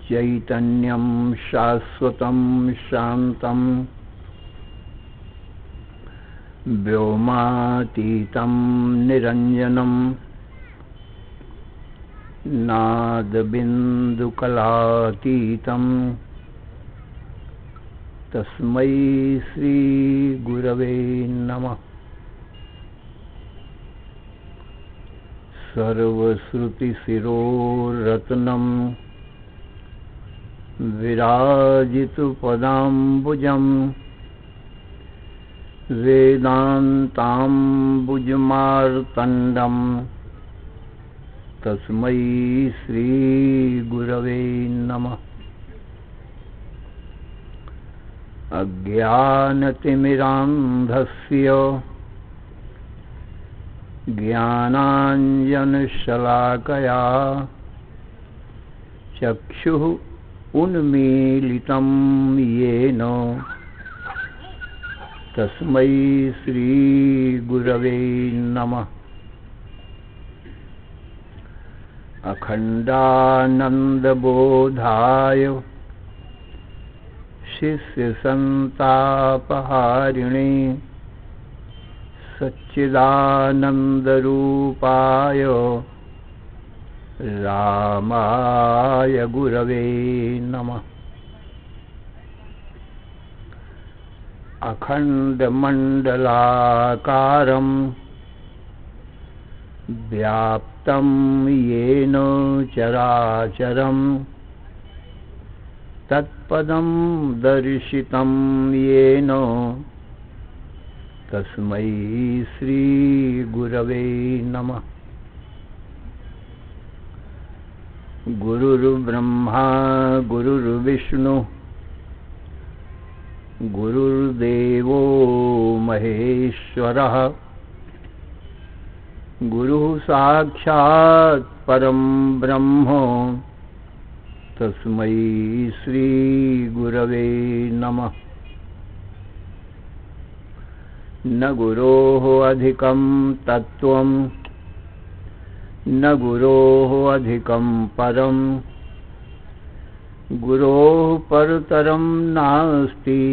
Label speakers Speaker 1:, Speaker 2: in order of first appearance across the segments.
Speaker 1: चैतन्यं शाश्वतं शान्तं व्योमातीतं निरञ्जनं नादबिन्दुकलातीतं तस्मै श्रीगुरवे नमः। सर्वश्रुतिशिरोरत्नं विराजितपदाम्बुजं वेदान्ताम्बुजमार्तण्डं तस्मै श्रीगुरवे नमः। अज्ञानतिमिरान्धस्य ज्ञानाञ्जनशलाकया चक्षुः उन्मीलितं येन तस्मै श्रीगुरवे नमः। अखण्डानन्दबोधाय शिष्यसन्तापहारिणे सच्चिदानन्दरूपाय रामाय गुरवे नमः। अखण्डमण्डलाकारं व्याप्तं येन चराचरं तत्पदं दर्शितं येन तस्मै श्रीगुरवे नमः। गुरुर्ब्रह्मा गुरुर्विष्णु गुरुर्देवो महेश्वरः गुरुः साक्षात् परं ब्रह्म तस्मै श्रीगुरवे नमः। न गुरोः अधिकं तत्त्वं न गुरोः अधिकं परं गुरोः परतरं नास्ति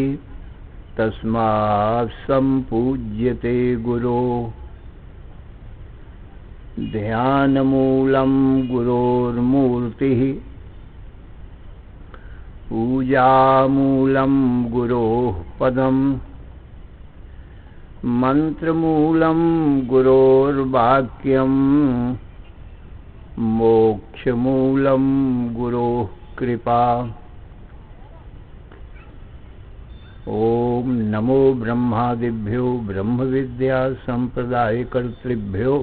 Speaker 1: तस्मात् सम्पूज्यते गुरो। ध्यानमूलं गुरोर्मूर्तिः पूजामूलं गुरोः पदम् मन्त्रमूलं गुरोर्वाक्यम् मोक्षमूलं गुरोः कृपा। ओम नमो ब्रह्मादिभ्यो ब्रह्मविद्या संप्रदायकर्तृभ्यो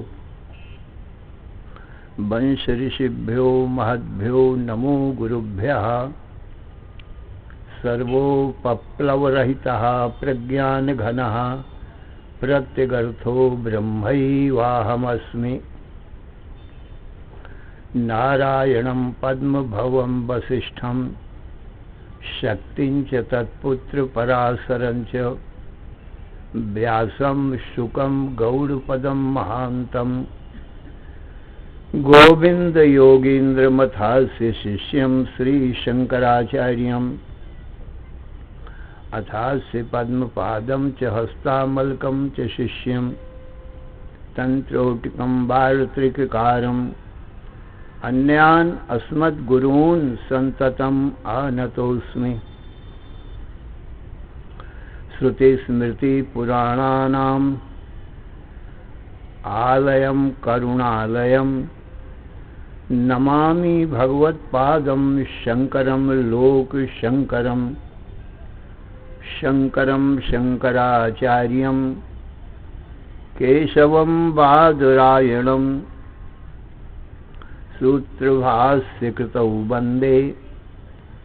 Speaker 1: वंश ऋषिभ्यो महद्भ्यो नमो गुरुभ्यः। सर्वोपप्लवरहितः प्रज्ञानघनः प्रत्यगर्थो ब्रह्मैवाहमस्मि। नारायणं पद्मभवं वसिष्ठं शक्तिं च तत्पुत्रपराशरं च व्यासं शुकं गौडपदं महान्तं गोविन्दयोगीन्द्रमथास्य शिष्यं श्रीशङ्कराचार्यम् अथास्य पद्मपादं च हस्तामलकं च शिष्यं तन्त्रोटिकं वार्त्रिककारम् अन्यान् अस्मद्गुरून् सन्ततम् आनतोऽस्मि। श्रुतिस्मृतिपुराणानाम् आलयं करुणालयं नमामि भगवत्पादं शङ्करं लोकशङ्करम्। शङ्करं शङ्कराचार्यं केशवं बादरायणं सूत्रभाष्यकृतौ वन्दे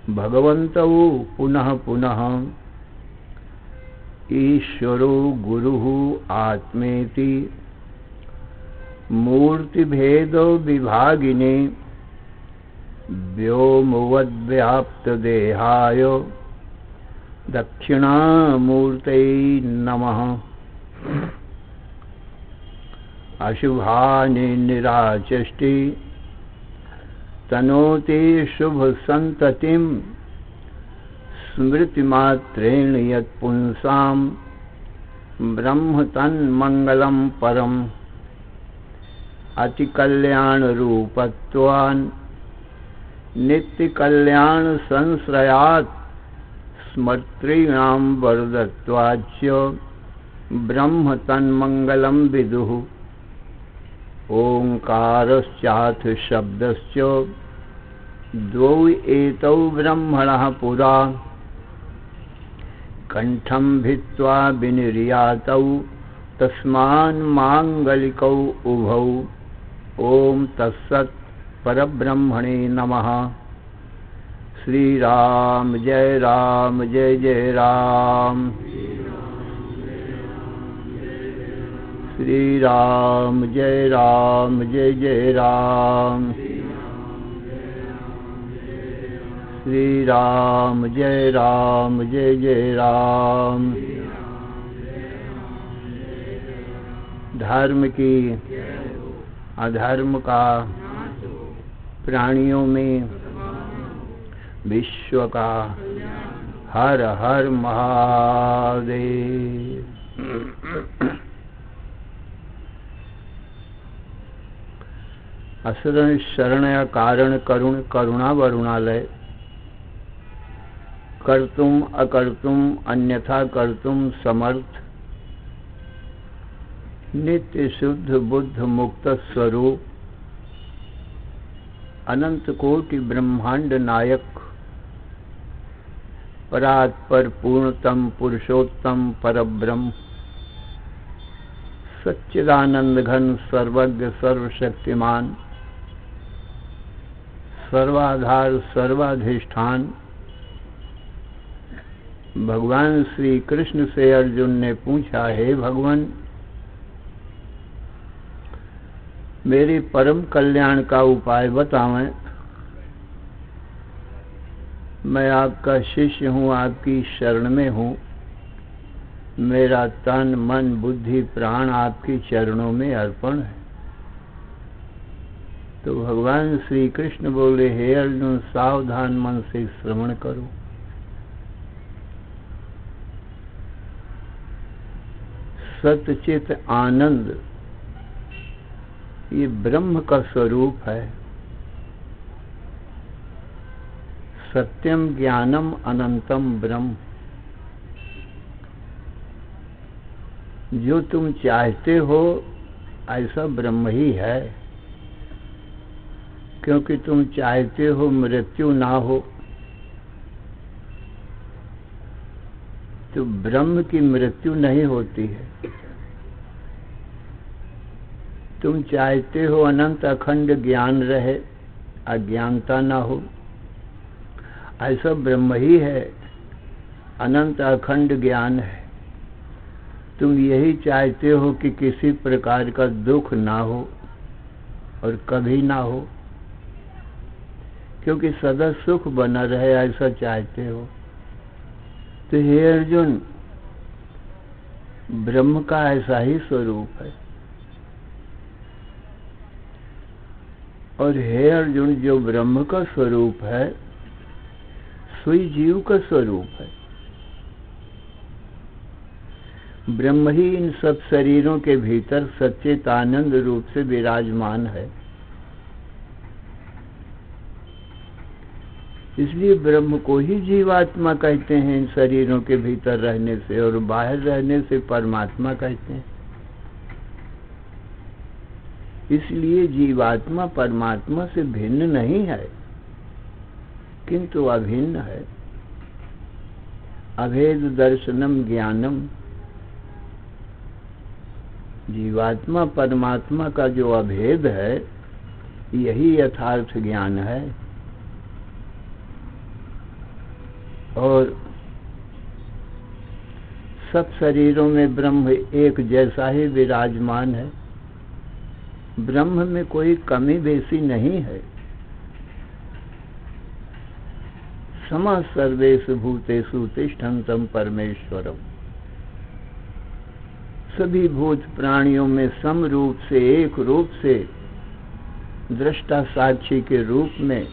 Speaker 1: भगवन्तौ पुनः पुनः। ईश्वरो गुरुः आत्मेति मूर्तिभेदो विभागिने व्योमवद्व्याप्तदेहाय दक्षिणामूर्तये नमः। अशुभानि निराचष्टि तनोति शुभसन्ततिं स्मृतिमात्रेण यत्पुंसां ब्रह्म तन्मङ्गलं परम्। अतिकल्याणरूपत्वान् नित्यकल्याणसंश्रयात् स्मर्तॄणां वरदत्वाच्च ब्रह्म तन्मङ्गलं विदुः। ओंकारश्चाथ शब्दश्च द्वौ एतौ ब्रह्मणः पुरा कंठं भित्त्वा विनिर्यातौ तस्मान्माङ्गलिकौ उभौ। ओम तत्सत् परब्रह्मणे नमः। श्री राम जय जय राम। श्री राम जय जय राम। श्री राम जय जय राम। धर्म की अधर्म का प्राणियों में विश्व का हर हर महादेव। असरण शरण कारण करुण करुणा वरुणालय कर्तुम अकर्तुम अन्यथा कर्तुम समर्थ नित्य शुद्ध बुद्ध मुक्त स्वरूप अनंत कोटि ब्रह्मांड नायक परात्पर पूर्णतम पुरुषोत्तम परब्रह्म सच्चिदानंद घन सर्वज्ञ सर्वशक्तिमान सर्वाधार सर्वाधिष्ठान भगवान श्री कृष्ण से अर्जुन ने पूछा, हे भगवान, मेरे परम कल्याण का उपाय बतावें। मैं आपका शिष्य हूँ, आपकी शरण में हूँ। मेरा तन मन बुद्धि प्राण आपके चरणों में अर्पण है। तो भगवान श्री कृष्ण बोले, हे अर्जुन, सावधान मन से श्रवण करो। सतचित आनंद ये ब्रह्म का स्वरूप है। सत्यम ज्ञानम अनंतम ब्रह्म। जो तुम चाहते हो ऐसा ब्रह्म ही है, क्योंकि तुम चाहते हो मृत्यु ना हो। तो ब्रह्म की मृत्यु नहीं होती है। तुम चाहते हो अनंत अखंड ज्ञान रहे, अज्ञानता ना हो। ऐसा ब्रह्म ही है, अनंत अखंड ज्ञान है। तुम यही चाहते हो कि किसी प्रकार का दुख ना हो और कभी ना हो, क्योंकि सदा सुख बना रहे, ऐसा चाहते हो। तो हे अर्जुन, ब्रह्म का ऐसा ही स्वरूप है। और हे अर्जुन, जो ब्रह्म का स्वरूप है सोई जीव का स्वरूप है। ब्रह्म ही इन सब शरीरों के भीतर सच्चित आनंद रूप से विराजमान है। इसलिए ब्रह्म को ही जीवात्मा कहते हैं, इन शरीरों के भीतर रहने से, और बाहर रहने से परमात्मा कहते हैं। इसलिए जीवात्मा परमात्मा से भिन्न नहीं है, किंतु अभिन्न है। अभेद दर्शनम ज्ञानम। जीवात्मा परमात्मा का जो अभेद है, यही यथार्थ ज्ञान है। और सब शरीरों में ब्रह्म एक जैसा ही विराजमान है। ब्रह्म में कोई कमी बेसी नहीं है। समः सर्वेषु भूतेषु तिष्ठन्तं परमेश्वरम। सभी भूत प्राणियों में सम रूप से, एक रूप से, दृष्टा साक्षी के रूप में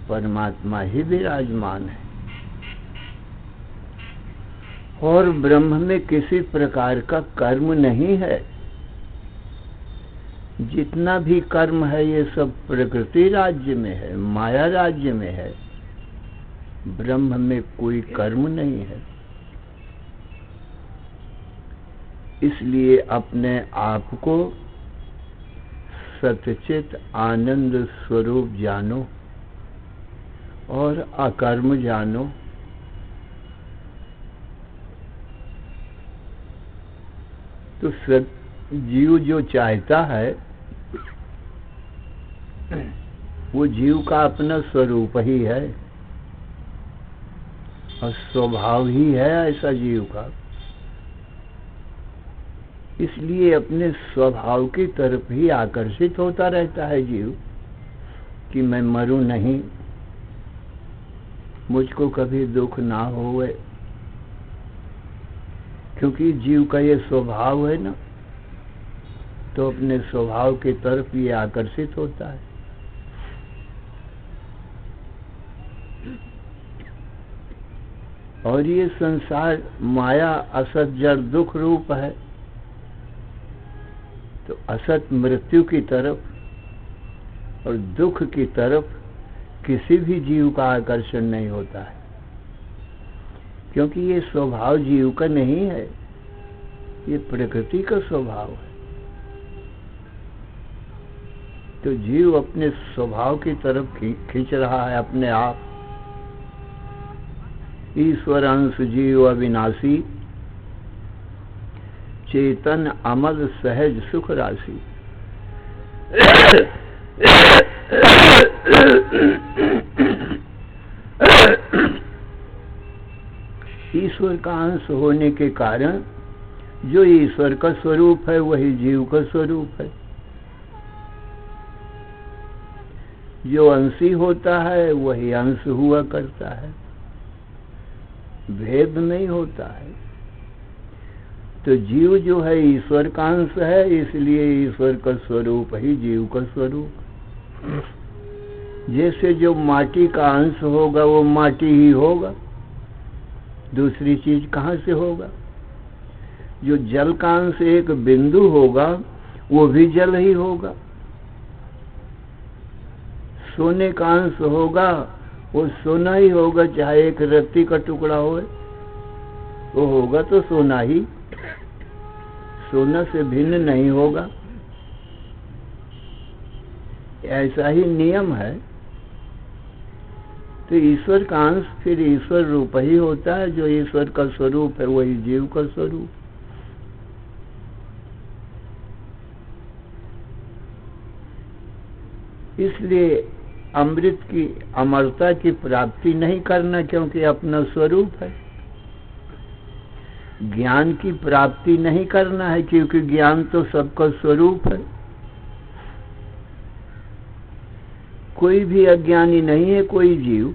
Speaker 1: परमात्मा ही विराजमान है। और ब्रह्म में किसी प्रकार का कर्म नहीं है। जितना भी कर्म है ये सब प्रकृति राज्य में है, माया राज्य में है। ब्रह्म में कोई कर्म नहीं है। इसलिए अपने आप को सच्चित आनंद स्वरूप जानो और अकर्म जानो। तो जीव जो चाहता है वो जीव का अपना स्वरूप ही है और स्वभाव ही है ऐसा जीव का। इसलिए अपने स्वभाव की तरफ ही आकर्षित होता रहता है जीव कि मैं मरूं नहीं, मुझको कभी दुख ना होवे, क्योंकि जीव का ये स्वभाव है ना, तो अपने स्वभाव की तरफ ये आकर्षित होता है। और ये संसार माया असत जड़ दुख रूप है, तो असत मृत्यु की तरफ और दुख की तरफ किसी भी जीव का आकर्षण नहीं होता है, क्योंकि ये स्वभाव जीव का नहीं है, ये प्रकृति का स्वभाव है। तो जीव अपने स्वभाव की तरफ खींच रहा है अपने आप। ईश्वर अंश जीव अविनाशी, चेतन अमल सहज सुख राशि। ईश्वर का अंश होने के कारण जो ईश्वर का स्वरूप है वही जीव का स्वरूप है। जो अंशी होता है वही अंश हुआ करता है, भेद नहीं होता है। तो जीव जो है ईश्वर का अंश है, इसलिए ईश्वर का स्वरूप ही जीव का स्वरूप। जैसे जो माटी का अंश होगा वो माटी ही होगा, दूसरी चीज कहाँ से होगा। जो जल का अंश एक बिंदु होगा वो भी जल ही होगा। सोने का अंश होगा वो सोना ही होगा, चाहे एक रत्ती का टुकड़ा हो, वो होगा तो सोना ही, सोना से भिन्न नहीं होगा। ऐसा ही नियम है। तो ईश्वर का अंश फिर ईश्वर रूप ही होता है। जो ईश्वर का स्वरूप है वही जीव का स्वरूप। इसलिए अमृत की अमरता की प्राप्ति नहीं करना, क्योंकि अपना स्वरूप है। ज्ञान की प्राप्ति नहीं करना है, क्योंकि ज्ञान तो सबका स्वरूप है। कोई भी अज्ञानी नहीं है कोई जीव।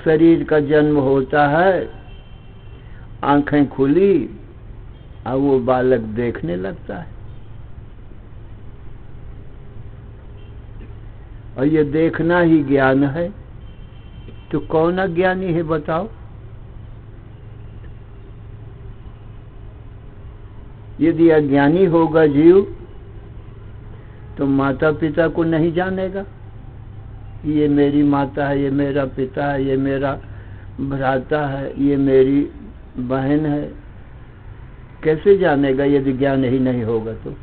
Speaker 1: शरीर का जन्म होता है, आंखें खुली और वो बालक देखने लगता है, और ये देखना ही ज्ञान है। तो कौन अज्ञानी है बताओ। यदि अज्ञानी होगा जीव तो माता पिता को नहीं जानेगा। ये मेरी माता है, ये मेरा पिता है, ये मेरा भ्राता है, ये मेरी बहन है। कैसे जानेगा यदि ज्ञान ही नहीं होगा। तो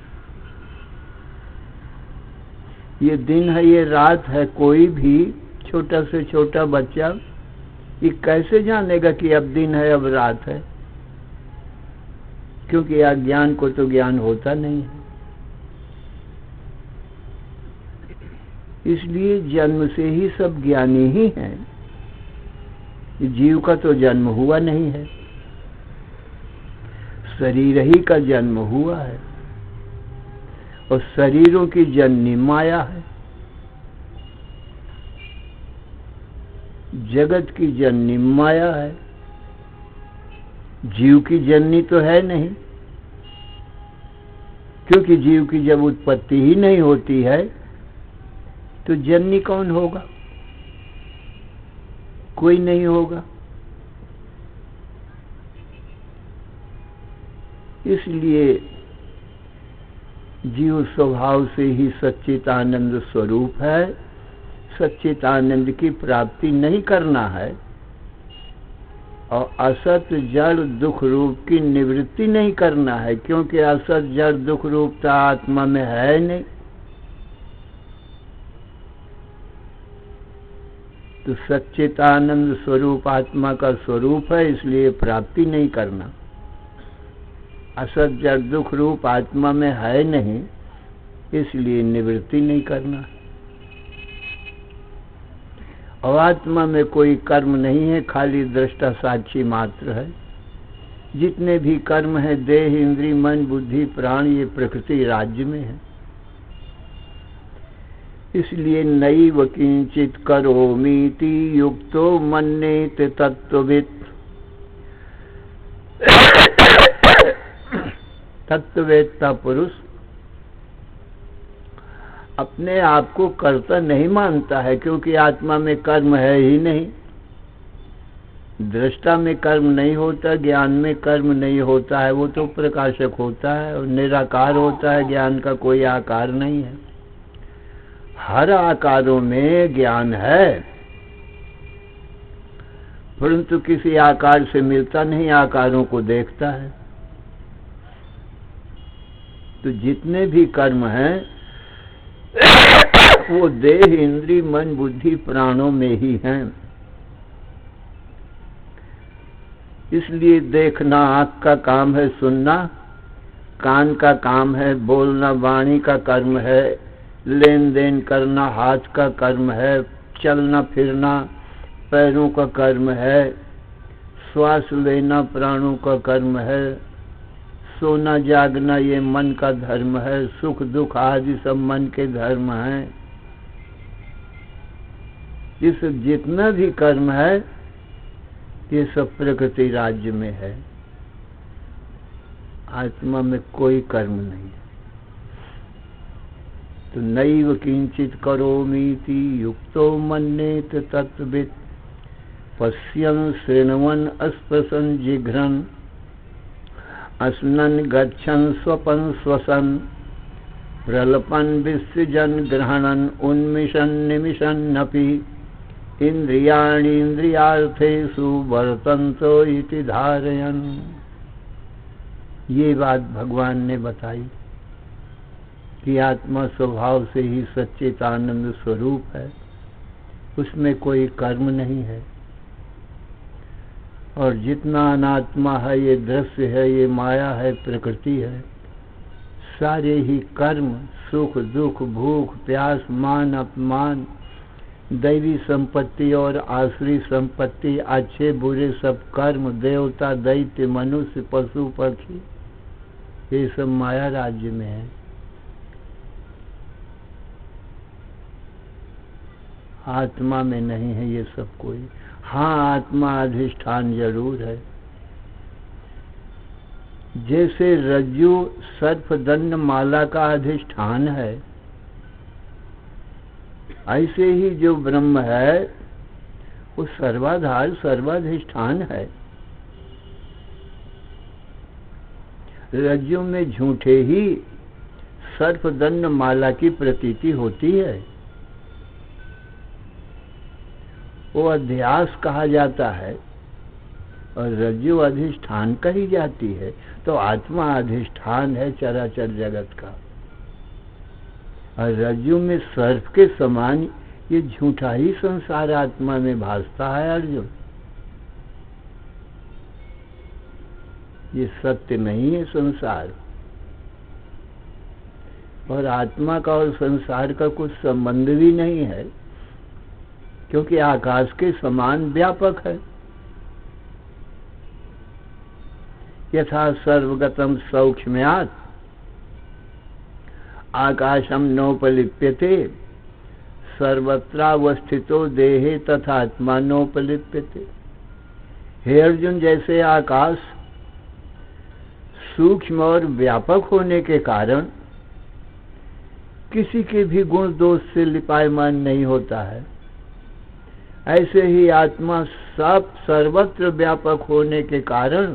Speaker 1: ये दिन है, ये रात है, कोई भी छोटा से छोटा बच्चा ये कैसे जानेगा कि अब दिन है अब रात है, क्योंकि अज्ञान को तो ज्ञान होता नहीं है। इसलिए जन्म से ही सब ज्ञानी ही हैं। जीव का तो जन्म हुआ नहीं है। शरीर ही का जन्म हुआ है और शरीरों की जननी माया है। जगत की जननी माया है, जीव की जननी तो है नहीं, क्योंकि जीव की जब उत्पत्ति ही नहीं होती है तो जननी कौन होगा? कोई नहीं होगा। इसलिए जीव स्वभाव से ही सच्चिदानंद स्वरूप है। सच्चिदानंद की प्राप्ति नहीं करना है और असत जड़ दुख रूप की निवृत्ति नहीं करना है, क्योंकि असत जड़ दुख रूपता आत्मा में है नहीं। तो सच्चिदानंद स्वरूप आत्मा का स्वरूप है, इसलिए प्राप्ति नहीं करना। असत जड़ दुख रूप आत्मा में है नहीं, इसलिए निवृत्ति नहीं करना। और आत्मा में कोई कर्म नहीं है, खाली दृष्टा साक्षी मात्र है। जितने भी कर्म है देह इंद्रिय मन बुद्धि प्राण, ये प्रकृति राज्य में है। इसलिए नैव किंचित करोमीति युक्तो मन्येत तत्त्ववित्। तत्ववेत्ता पुरुष अपने आप को कर्ता नहीं मानता है, क्योंकि आत्मा में कर्म है ही नहीं। दृष्टा में कर्म नहीं होता, ज्ञान में कर्म नहीं होता है, वो तो प्रकाशक होता है और निराकार होता है, ज्ञान का कोई आकार नहीं है। हर आकारों में ज्ञान है, परंतु किसी आकार से मिलता नहीं, आकारों को देखता है। तो जितने भी कर्म हैं वो देह इंद्रिय मन बुद्धि प्राणों में ही हैं। इसलिए देखना आँख का काम है, सुनना कान का काम है, बोलना वाणी का कर्म है, लेन देन करना हाथ का कर्म है, चलना फिरना पैरों का कर्म है, श्वास लेना प्राणों का कर्म है, सोना जागना ये मन का धर्म है, सुख दुख आदि सब मन के धर्म हैं। इस जितना भी कर्म है ये सब प्रकृति राज्य में है, आत्मा में कोई कर्म नहीं है। तो नैव किंचित करोमीति युक्तो मन्येत तत्त्ववित्। पश्यन् शृण्वन् स्पृशन् जिघ्रन् अस्नन् गच्छन् स्वपन् श्वसन् प्रलपन् विसृजन् ग्रहणन् उन्मिषन् निमिषन्नपि इंद्रियाणि इंद्रियार्थेषु वर्तन्तो इति धारयन्। ये बात भगवान ने बताई कि आत्मा स्वभाव से ही सच्चिदानंद स्वरूप है, उसमें कोई कर्म नहीं है। और जितना अनात्मा है, ये दृश्य है, ये माया है, प्रकृति है, सारे ही कर्म सुख दुख भूख प्यास मान अपमान दैवी संपत्ति और आसुरी संपत्ति अच्छे बुरे सब कर्म देवता दैत्य मनुष्य पशु पक्षी ये सब माया राज्य में है। आत्मा में नहीं है ये सब कोई। हाँ, आत्मा अधिष्ठान जरूर है। जैसे रज्जु सर्पदंड माला का अधिष्ठान है, ऐसे ही जो ब्रह्म है वो सर्वाधार सर्वाधिष्ठान है। रज्जु में झूठे ही सर्पदंड माला की प्रतीति होती है, वो अध्यास कहा जाता है और रज्जु अधिष्ठान कही जाती है। तो आत्मा अधिष्ठान है चराचर जगत का, और रज्जु में सर्प के समान ये झूठा ही संसार आत्मा में भासता है अर्जुन। ये सत्य नहीं है संसार, और आत्मा का और संसार का कुछ संबंध भी नहीं है, क्योंकि आकाश के समान व्यापक है। यथा सर्वगतम सौक्ष्म्यात् आकाशम नोपलिप्यते सर्वत्रावस्थितो देहे तथात्मा नोपलिप्यते। हे अर्जुन, जैसे आकाश सूक्ष्म और व्यापक होने के कारण किसी के भी गुण दोष से लिपायमान नहीं होता है, ऐसे ही आत्मा सब सर्वत्र व्यापक होने के कारण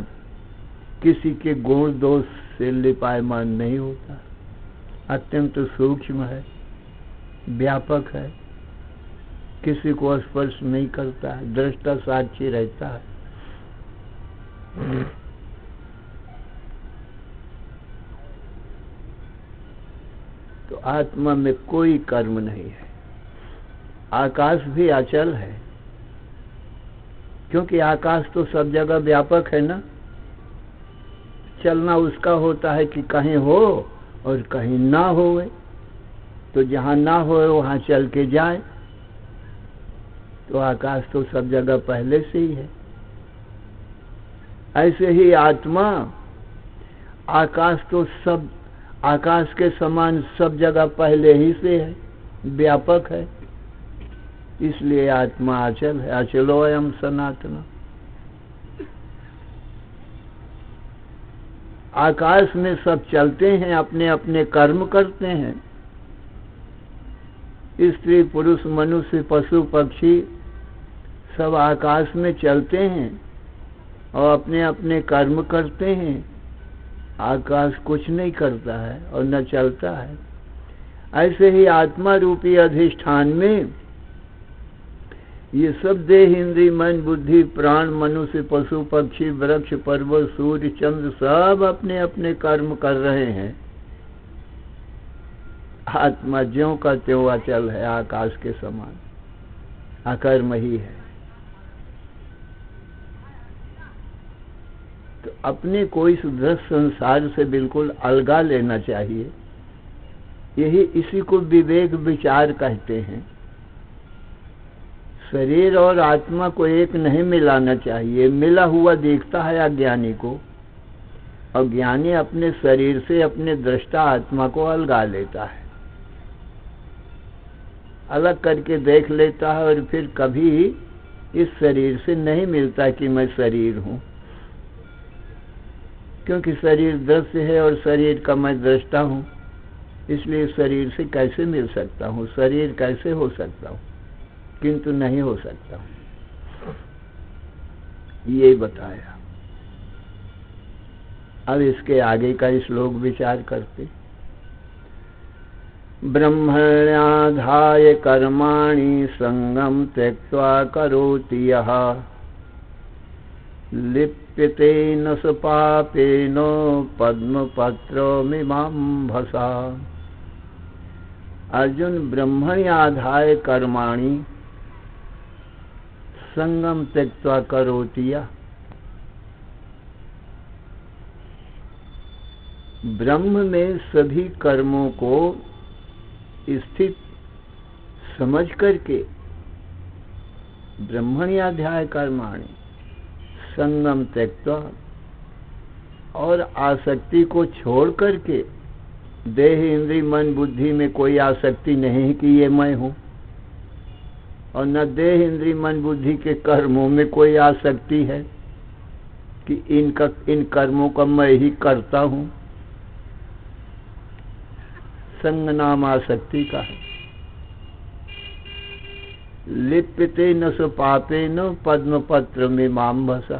Speaker 1: किसी के गुण दोष से लिपायमान नहीं होता। अत्यंत सूक्ष्म है, व्यापक है, किसी को स्पर्श नहीं करता है, दृष्टा साक्षी रहता है। तो आत्मा में कोई कर्म नहीं है। आकाश भी अचल है, क्योंकि आकाश तो सब जगह व्यापक है ना। चलना उसका होता है कि कहीं हो और कहीं ना होवे, तो जहां ना होवे वहां चल के जाए। तो आकाश तो सब जगह पहले से ही है। ऐसे ही आत्मा, आकाश तो सब, आकाश के समान सब जगह पहले ही से है, व्यापक है। इसलिए आत्मा अचल है। अचलो अयम सनातन। आकाश में सब चलते हैं, अपने अपने कर्म करते हैं। स्त्री पुरुष मनुष्य पशु पक्षी सब आकाश में चलते हैं और अपने अपने कर्म करते हैं। आकाश कुछ नहीं करता है और न चलता है। ऐसे ही आत्मा रूपी अधिष्ठान में ये सब देह इंद्रिय मन बुद्धि प्राण मनुष्य पशु पक्षी वृक्ष पर्वत सूर्य चंद्र सब अपने अपने कर्म कर रहे हैं। आत्मा ज्यों का त्यों अचल है, आकाश के समान अकर्म ही है। तो अपने को इस दृश्य संसार से बिल्कुल अलगा लेना चाहिए। यही इसी को विवेक विचार कहते हैं। शरीर और आत्मा को एक नहीं मिलाना चाहिए। मिला हुआ दिखता है अज्ञानी को, और ज्ञानी अपने शरीर से अपने दृष्टा आत्मा को अलगा लेता है, अलग करके देख लेता है और फिर कभी इस शरीर से नहीं मिलता कि मैं शरीर हूं, क्योंकि शरीर दृश्य है और शरीर का मैं दृष्टा हूं। इसलिए शरीर से कैसे मिल सकता हूं, शरीर कैसे हो सकता हूं, किंतु नहीं हो सकता। ये बताया। अब इसके आगे का श्लोक विचार करते। ब्रह्मण्याधाय कर्माणि संगम त्यक्त्वा करोति यः लिप्यते न स पापेन पद्मपत्रमिमाम्भसा। अर्जुन, ब्रह्मण्याधाय कर्माणि संगम त्यक्त्वा करोति यः। ब्रह्म में सभी कर्मों को स्थित समझ करके, ब्रह्मण्याध्याय कर्माणि संगम त्यक्त्वा, और आसक्ति को छोड़ करके, देह इंद्रिय मन बुद्धि में कोई आसक्ति नहीं कि ये मैं हूं, और न देह इंद्रिय मन बुद्धि के कर्मों में कोई आसक्ति है कि इन कर्मों का मैं ही करता हूं। संग नाम आसक्ति का है। लिप्यते न स पापेन पद्मपत्रमिमाम्भसा।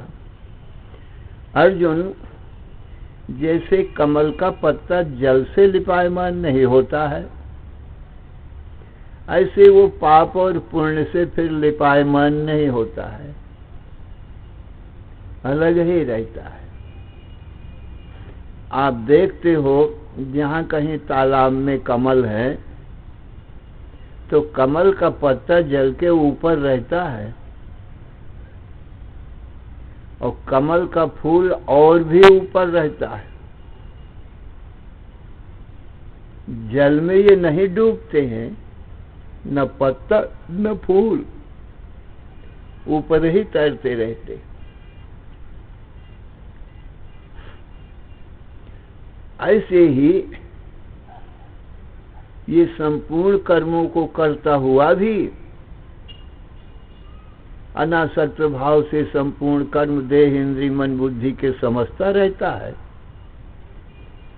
Speaker 1: अर्जुन, जैसे कमल का पत्ता जल से लिपायमान नहीं होता है, ऐसे वो पाप और पुण्य से फिर लिपायमान नहीं होता है, अलग ही रहता है। आप देखते हो जहां कहीं तालाब में कमल है तो कमल का पत्ता जल के ऊपर रहता है, और कमल का फूल और भी ऊपर रहता है। जल में ये नहीं डूबते हैं, न पत्ता न फूल, ऊपर ही तैरते रहते। ऐसे ही ये संपूर्ण कर्मों को करता हुआ भी अनासक्त भाव से संपूर्ण कर्म देह इंद्रिय मन बुद्धि के समझता रहता है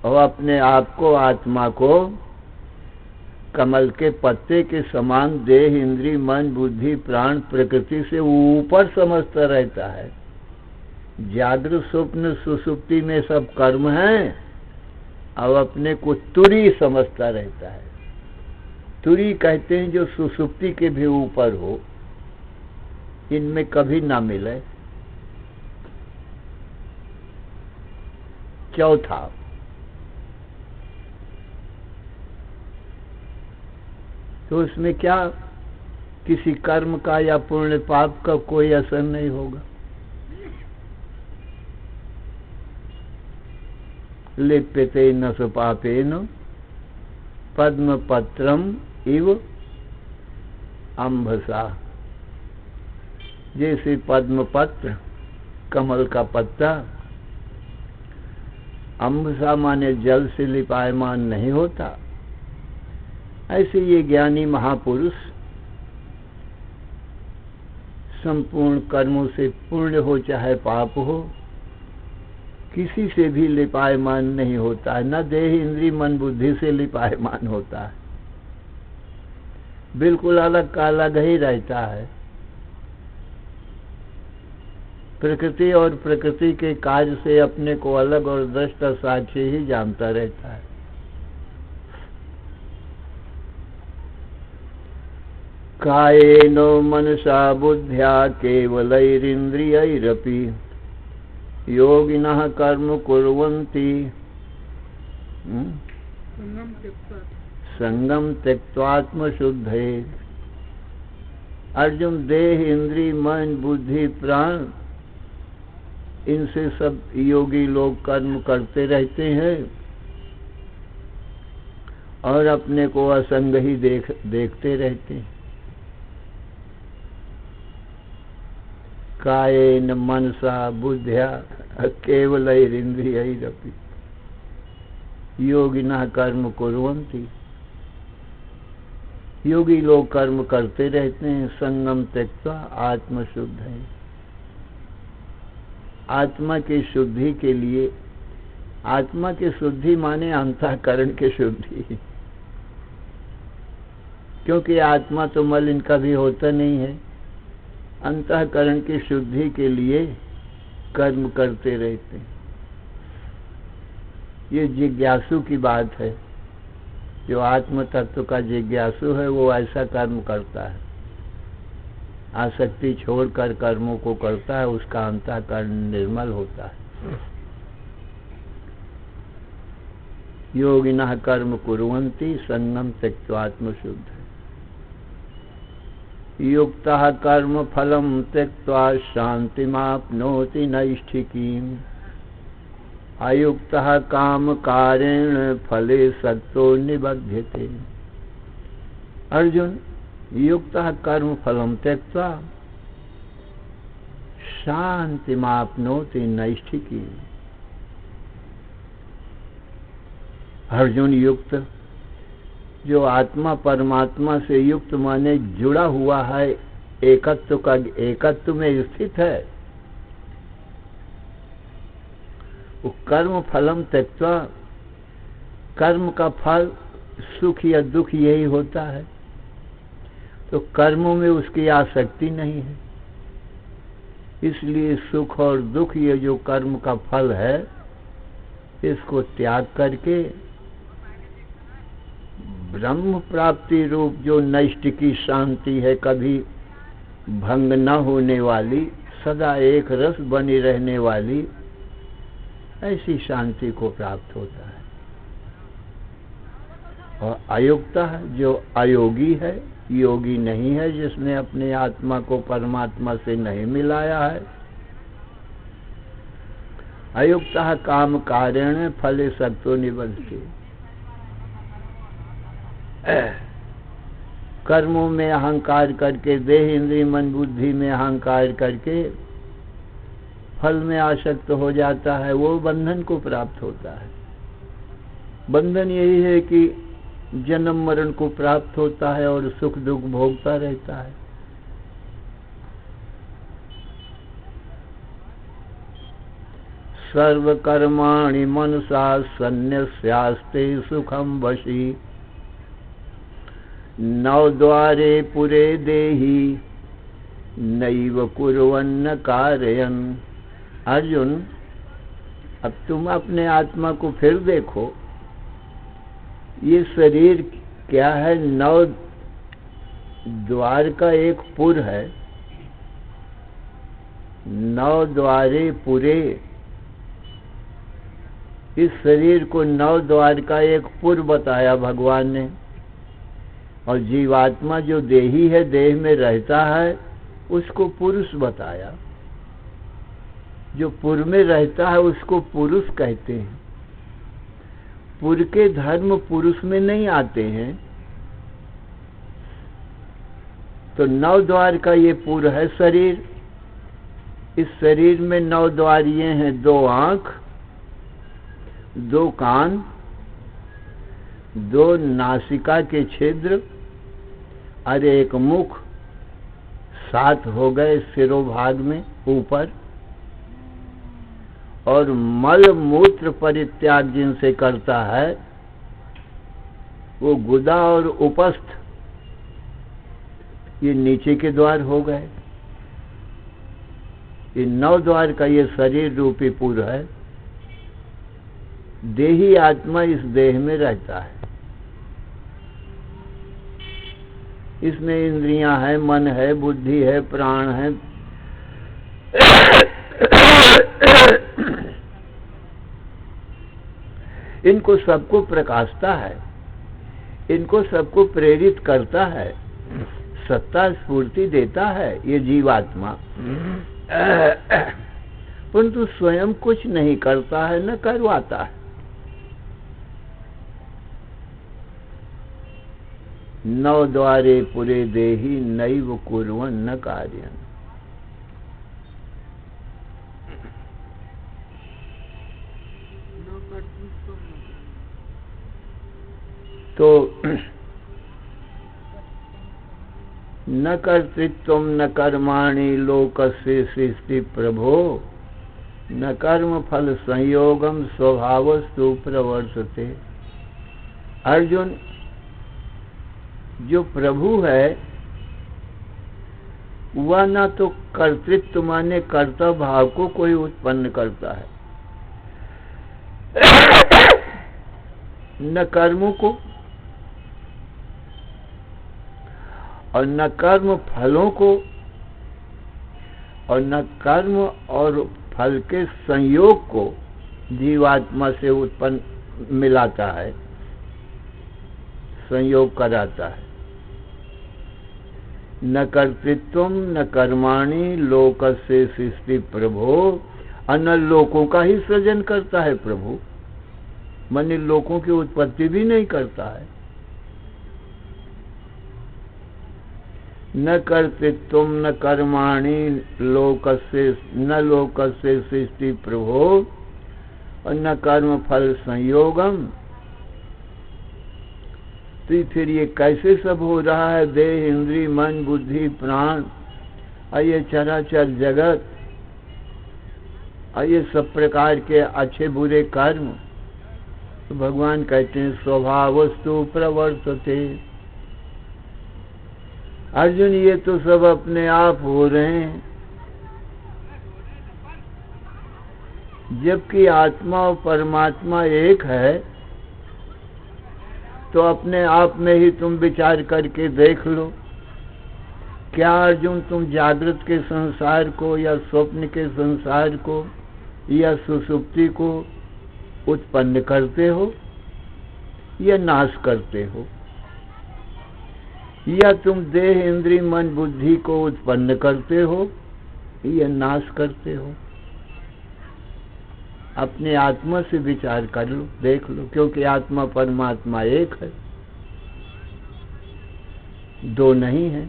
Speaker 1: और अपने आप को, आत्मा को कमल के पत्ते के समान देह इंद्रिय मन बुद्धि प्राण प्रकृति से ऊपर समझता रहता है। जागृत स्वप्न सुसुप्ति में सब कर्म हैं और अपने को तुरी समझता रहता है। तुरी कहते हैं जो सुसुप्ति के भी ऊपर हो, इनमें कभी ना मिले। चौथा, तो उसमें क्या किसी कर्म का या पुण्य पाप का कोई असर नहीं होगा। लिप्यते न सुपापेन पद्म पत्रम इव अम्भसा। जैसे पद्म पत्र कमल का पत्ता अम्भसा माने जल से लिपायमान नहीं होता, ऐसे ये ज्ञानी महापुरुष संपूर्ण कर्मों से पुण्य हो चाहे पाप हो किसी से भी लिपायमान नहीं होता है, न देह इंद्रिय मन बुद्धि से लिपायमान होता है, बिल्कुल अलग का अलग ही रहता है। प्रकृति और प्रकृति के कार्य से अपने को अलग और दृष्टा साक्षी ही जानता रहता है। कायेन मनसा बुद्ध्या केवलैरिन्द्रियैरपि योगिनः कर्म कुर्वन्ति संगम त्यक्त्वात्मशुद्धये। अर्जुन, देह इंद्रिय मन बुद्धि प्राण इनसे सब योगी लोग कर्म करते रहते हैं और अपने को असंग ही देखते रहते हैं। कायेन मनसा बुद्ध्या केवलैरिन्द्रियैरपि योगिनः कर्म कुर्वन्ति। योगी लोग कर्म करते रहते हैं। संगम त्यक्त्वा आत्मशुद्धये। आत्मा की शुद्धि के लिए, आत्मा की शुद्धि माने अंतःकरण की शुद्धि, क्योंकि आत्मा तो मलिन कभी होता नहीं है। अंतःकरण की शुद्धि के लिए कर्म करते रहते हैं। ये जिज्ञासु की बात है। जो आत्म तत्व का जिज्ञासु है वो ऐसा कर्म करता है, आसक्ति छोड़कर कर्मों को करता है, उसका अंतःकरण निर्मल होता है। योगिनः कर्म कुर्वन्ति संगम त्यक्त्वा आत्मशुद्धये। युक्तः कर्म फलं त्यक्त्वा शान्तिमाप्नोति नैष्ठिकीम्। अयुक्तः काम कारेण फले सक्तो निबध्यते। अर्जुन, युक्तः कर्म फलं त्यक्त्वा शान्तिमाप्नोति नैष्ठिकीम्। अर्जुन, युक्त जो आत्मा परमात्मा से युक्त माने जुड़ा हुआ है, एकत्व में स्थित है, वो कर्म फलम त्यक्त्वा, कर्म का फल सुख या दुख यही होता है, तो कर्मों में उसकी आसक्ति नहीं है। इसलिए सुख और दुख ये जो कर्म का फल है, इसको त्याग करके ब्रह्म प्राप्ति रूप जो नैष्ठिकी शांति है, कभी भंग न होने वाली, सदा एक रस बनी रहने वाली, ऐसी शांति को प्राप्त होता है। और अयुक्त जो अयोगी है, योगी नहीं है, जिसने अपने आत्मा को परमात्मा से नहीं मिलाया है। अयुक्त काम कारेण फले सक्तो निबध्यते। कर्मों में अहंकार करके, देह इंद्रिय मन बुद्धि में अहंकार करके फल में आसक्त हो जाता है, वो बंधन को प्राप्त होता है। बंधन यही है कि जन्म मरण को प्राप्त होता है और सुख दुख भोगता रहता है। सर्व कर्माणि मनसा सन्न्यस्यास्ते सुखम वशी, नवद्वारे पुरे देहि नैव कुर्वन्न कारयन्। अर्जुन, अब तुम अपने आत्मा को फिर देखो, ये शरीर क्या है? 9 द्वार का एक पुर है। 9 द्वारे पुरे, इस शरीर को 9 द्वार का एक पुर बताया भगवान ने। और जीवात्मा जो देही है, देह में रहता है, उसको पुरुष बताया। जो पुर में रहता है उसको पुरुष कहते हैं। पुर के धर्म पुरुष में नहीं आते हैं। तो 9 द्वार का ये पुर है शरीर। इस शरीर में 9 द्वार ये हैं: 2 आंख, 2 कान, 2 नासिका के छिद्र और 1 मुख, 7 हो गए सिरोभाग में ऊपर। और मल मूत्र परित्याग जिनसे करता है वो गुदा और उपस्थ, ये नीचे के द्वार हो गए। ये 9 द्वार का ये शरीर रूपी पुर है। देही आत्मा इस देह में रहता है। इसमें इंद्रियां हैं, मन है, बुद्धि है, प्राण है। इनको सबको प्रकाशता है, इनको सबको प्रेरित करता है, सत्ता स्फूर्ति देता है ये जीवात्मा। परंतु स्वयं कुछ नहीं करता है, न करवाता है। 9 द्वारे पुरे देहि नैव कुर्वन् न कार्यम्। तो न कर्तृत्वम न कर्माणि लोकस्य सृष्टि प्रभो, न कर्म फल संयोगम स्वभावस्तु प्रवर्तते। अर्जुन, जो प्रभु है वह न तो कर्तृत्व माने कर्ता भाव को कोई उत्पन्न करता है, न कर्मों को और न कर्म फलों को, और न कर्म और फल के संयोग को जीवात्मा से उत्पन्न मिलाता है, संयोग कराता है। न कर्तृत्वम न कर्माणि लोकस्य सृष्टि प्रभो, और न लोकों का ही सृजन करता है प्रभु, माने लोकों की उत्पत्ति भी नहीं करता है। न कर्तृत्वम न कर्माणि न लोकस्य सृष्टि प्रभो, और न कर्म फल संयोगम। तो फिर ये कैसे सब हो रहा है? देह, इंद्री, मन, बुद्धि, प्राण और ये चराचर जगत और ये सब प्रकार के अच्छे बुरे कर्म, तो भगवान कहते हैं स्वभावस्तु प्रवर्तते। अर्जुन, ये तो सब अपने आप हो रहे हैं, जबकि आत्मा और परमात्मा एक है। तो अपने आप में ही तुम विचार करके देख लो, क्या अर्जुन तुम जागृत के संसार को या स्वप्न के संसार को या सुषुप्ति को उत्पन्न करते हो या नाश करते हो? या तुम देह, इंद्रिय, मन, बुद्धि को उत्पन्न करते हो या नाश करते हो? अपने आत्मा से विचार कर लो, देख लो, क्योंकि आत्मा परमात्मा एक है, 2 नहीं है।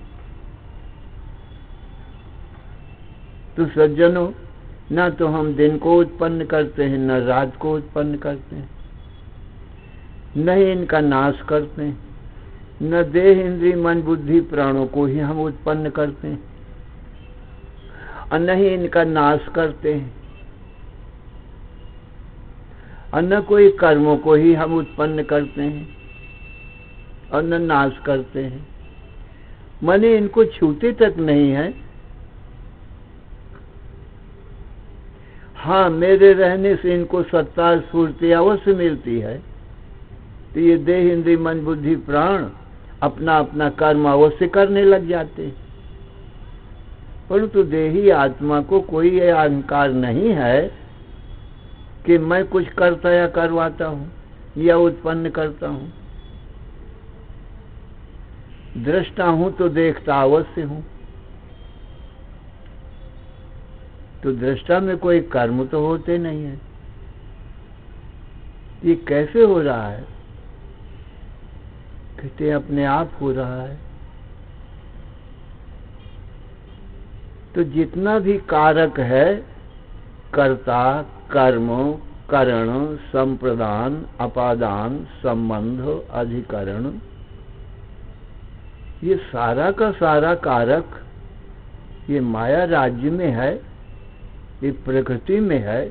Speaker 1: तो सज्जनों, ना तो हम दिन को उत्पन्न करते हैं, न रात को उत्पन्न करते हैं, न ही इनका नाश करते हैं, न देह इंद्रिय मन बुद्धि प्राणों को ही हम उत्पन्न करते हैं और न ही इनका नाश करते हैं और न कोई कर्मों को ही हम उत्पन्न करते हैं और न नाश करते हैं। माने इनको छूते तक नहीं है। हाँ, मेरे रहने से इनको सत्ता स्फूर्ति अवश्य मिलती है, तो ये देह इंद्रिय मन बुद्धि प्राण अपना अपना कर्म अवश्य करने लग जाते हैं। परंतु देही आत्मा को कोई ये अहंकार नहीं है कि मैं कुछ करता या करवाता हूं या उत्पन्न करता हूं। दृष्टा हूं तो देखता अवश्य हूं। तो दृष्टा में कोई कर्म तो होते नहीं है। ये कैसे हो रहा है? कहते अपने आप हो रहा है। तो जितना भी कारक है, कर्ता कर्म करण संप्रदान अपादान संबंध अधिकरण, ये सारा का सारा कारक ये माया राज्य में है, ये प्रकृति में है।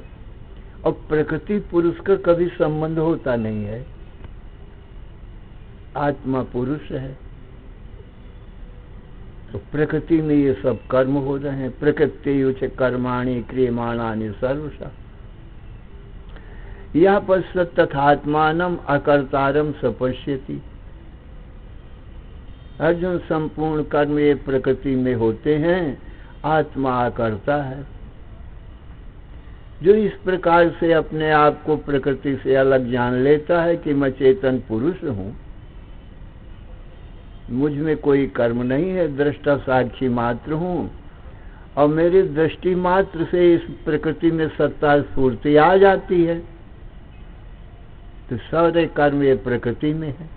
Speaker 1: और प्रकृति पुरुष का कभी संबंध होता नहीं है। आत्मा पुरुष है, तो प्रकृति में ये सब कर्म हो रहे हैं। प्रकृति युच कर्माणि क्रियमाणानि सर्वशः यह पश्यत तथात्मानम अकर्तारम सपश्यति। अर्जुन, संपूर्ण कर्म ये प्रकृति में होते हैं, आत्मा अकर्ता है। जो इस प्रकार से अपने आप को प्रकृति से अलग जान लेता है कि मैं चेतन पुरुष हूं, मुझ में कोई कर्म नहीं है, दृष्टा साक्षी मात्र हूं और मेरी दृष्टि मात्र से इस प्रकृति में सत्ता स्फूर्ति आ जाती है, तो सारे कर्म ये प्रकृति में है,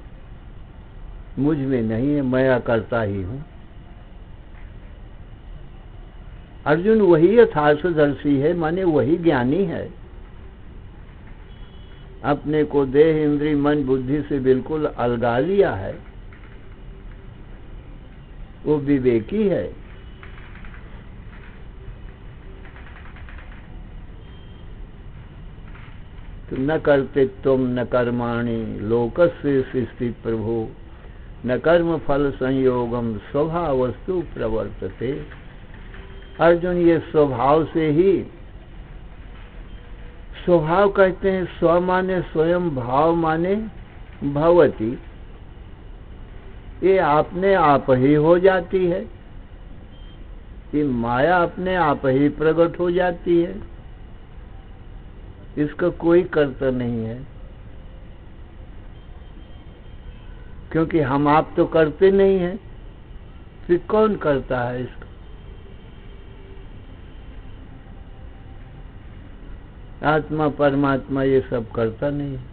Speaker 1: मुझ में नहीं है, मैं अकर्ता ही हूं। अर्जुन वही यथार्थदर्शी है, माने वही ज्ञानी है। अपने को देह इंद्रिय मन बुद्धि से बिल्कुल अलगा लिया है, वो विवेकी है। तो न करते तुम न कर्माणि लोकस्य सृष्टि प्रभो न कर्म फल संयोगम स्वभावस्तु प्रवर्तते। अर्जुन, ये स्वभाव से ही, स्वभाव कहते हैं स्व माने स्वयं, भाव माने भवति, ये अपने आप ही हो जाती है। ये माया अपने आप ही प्रकट हो जाती है, इसका कोई कर्ता नहीं है। क्योंकि हम आप तो करते नहीं हैं, फिर कौन करता है इसका? आत्मा परमात्मा ये सब करता नहीं है।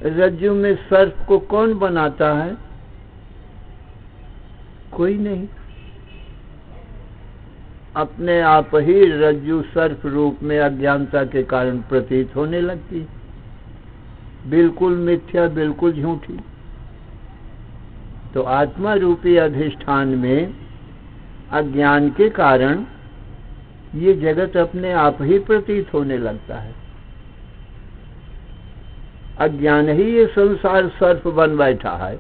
Speaker 1: रज्जु में सर्प को कौन बनाता है? कोई नहीं। अपने आप ही रज्जु सर्प रूप में अज्ञानता के कारण प्रतीत होने लगती, बिल्कुल मिथ्या, बिल्कुल झूठी। तो आत्मा रूपी अधिष्ठान में अज्ञान के कारण ये जगत अपने आप ही प्रतीत होने लगता है। अज्ञान ही ये संसार सर्प बन बैठा है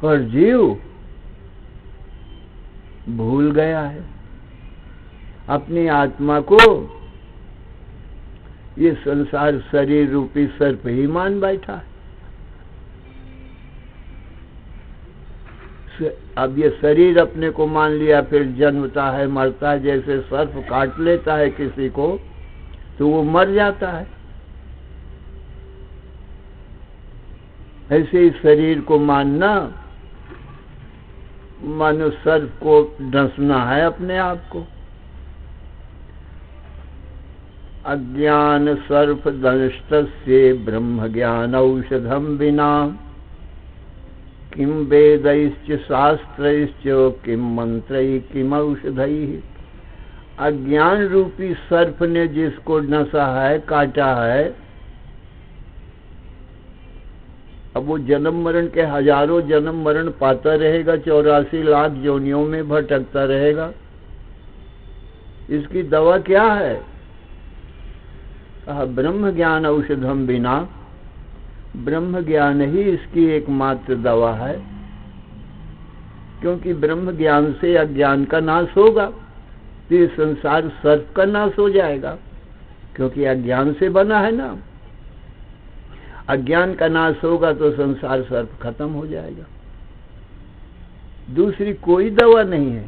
Speaker 1: और जीव भूल गया है अपनी आत्मा को, ये संसार शरीर रूपी सर्प ही मान बैठा है। अब ये शरीर अपने को मान लिया, फिर जन्मता है, मरता है। जैसे सर्प काट लेता है किसी को तो वो मर जाता है, ऐसे ही शरीर को मानना मानो सर्प को डसना है अपने आप को। अज्ञान सर्प दंष्टस्य ब्रह्म ज्ञान औषधम विना किम वेदैश्च शास्त्रैश्च किम मंत्रैः किम औषधैः। अज्ञान रूपी सर्प ने जिसको नसा है, काटा है, अब वो जन्म मरण के हजारों जन्म मरण पाता रहेगा, 84 लाख योनियों में भटकता रहेगा। इसकी दवा क्या है? कहा ब्रह्म ज्ञान औषधम बिना, ब्रह्म ज्ञान ही इसकी एकमात्र दवा है। क्योंकि ब्रह्म ज्ञान से अज्ञान का नाश होगा तो ये संसार सर्प का नाश हो जाएगा, क्योंकि अज्ञान से बना है ना। अज्ञान का नाश होगा तो संसार सर्प खत्म हो जाएगा। दूसरी कोई दवा नहीं है।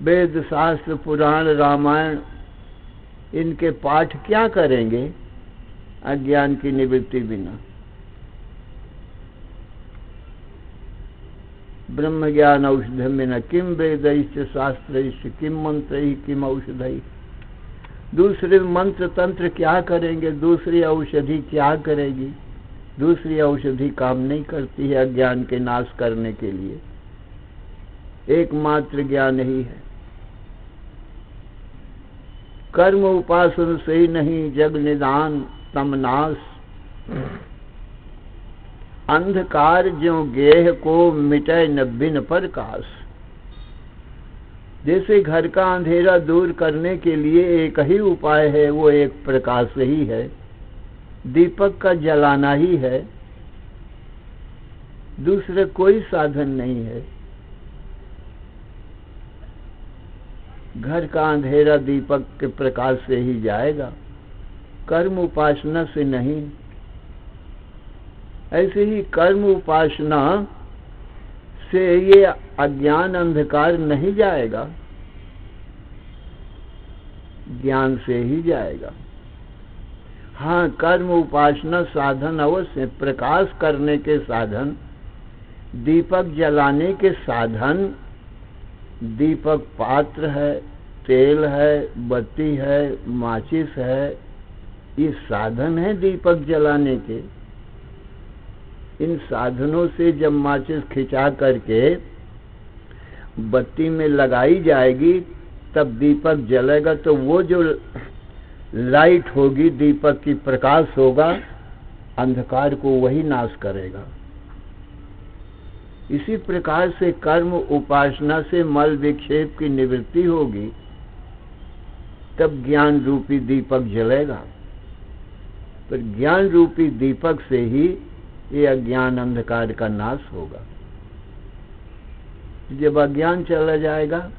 Speaker 1: वेद शास्त्र पुराण रामायण इनके पाठ क्या करेंगे अज्ञान की निवृत्ति बिना? ब्रह्म ज्ञान औषधम बिना किम वेदैश्च शास्त्रैश्च किम मंत्रैः किम औषधैः। दूसरे मंत्र तंत्र क्या करेंगे? दूसरी औषधि क्या करेगी? दूसरी औषधि काम नहीं करती है अज्ञान के नाश करने के लिए। एकमात्र ज्ञान ही है। कर्म उपासन से ही नहीं जग निदान तम नाश, अंधकार ज्यों गेह को मिटे न बिन प्रकाश। जैसे घर का अंधेरा दूर करने के लिए एक ही उपाय है, वो एक प्रकाश ही है, दीपक का जलाना ही है, दूसरे कोई साधन नहीं है। घर का अंधेरा दीपक के प्रकाश से ही जाएगा, कर्म उपासना से नहीं। ऐसे ही कर्म उपासना से ये अज्ञान अंधकार नहीं जाएगा, ज्ञान से ही जाएगा। हाँ, कर्म उपासना साधन अवश्य, प्रकाश करने के साधन, दीपक जलाने के साधन। दीपक पात्र है, तेल है, बत्ती है, माचिस है, ये साधन है दीपक जलाने के। इन साधनों से जब माचिस खिंचा करके बत्ती में लगाई जाएगी तब दीपक जलेगा, तो वो जो लाइट होगी, दीपक की प्रकाश होगा, अंधकार को वही नाश करेगा। इसी प्रकार से कर्म उपासना से मल विक्षेप की निवृत्ति होगी, तब ज्ञान रूपी दीपक जलेगा। पर ज्ञान रूपी दीपक से ही ये अज्ञान अंधकार का नाश होगा। जब अज्ञान चला जाएगा,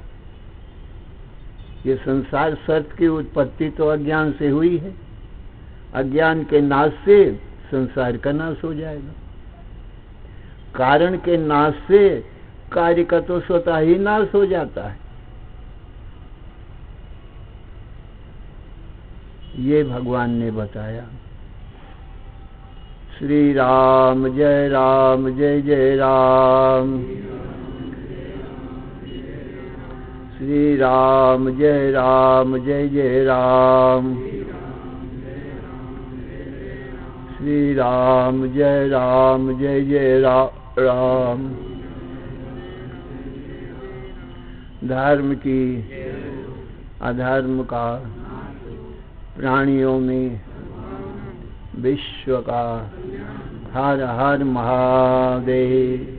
Speaker 1: ये संसार सर्प की उत्पत्ति तो अज्ञान से हुई है, अज्ञान के नाश से संसार का नाश हो जाएगा। कारण के नाश से कार्य का तो स्वतः ही नाश हो जाता है। ये भगवान ने बताया। श्री राम जय जय राम, श्री राम जय जय राम, श्री राम जय जय राम। धर्म की अधर्म का, प्राणियों में विश्व का, हर हर महादेव।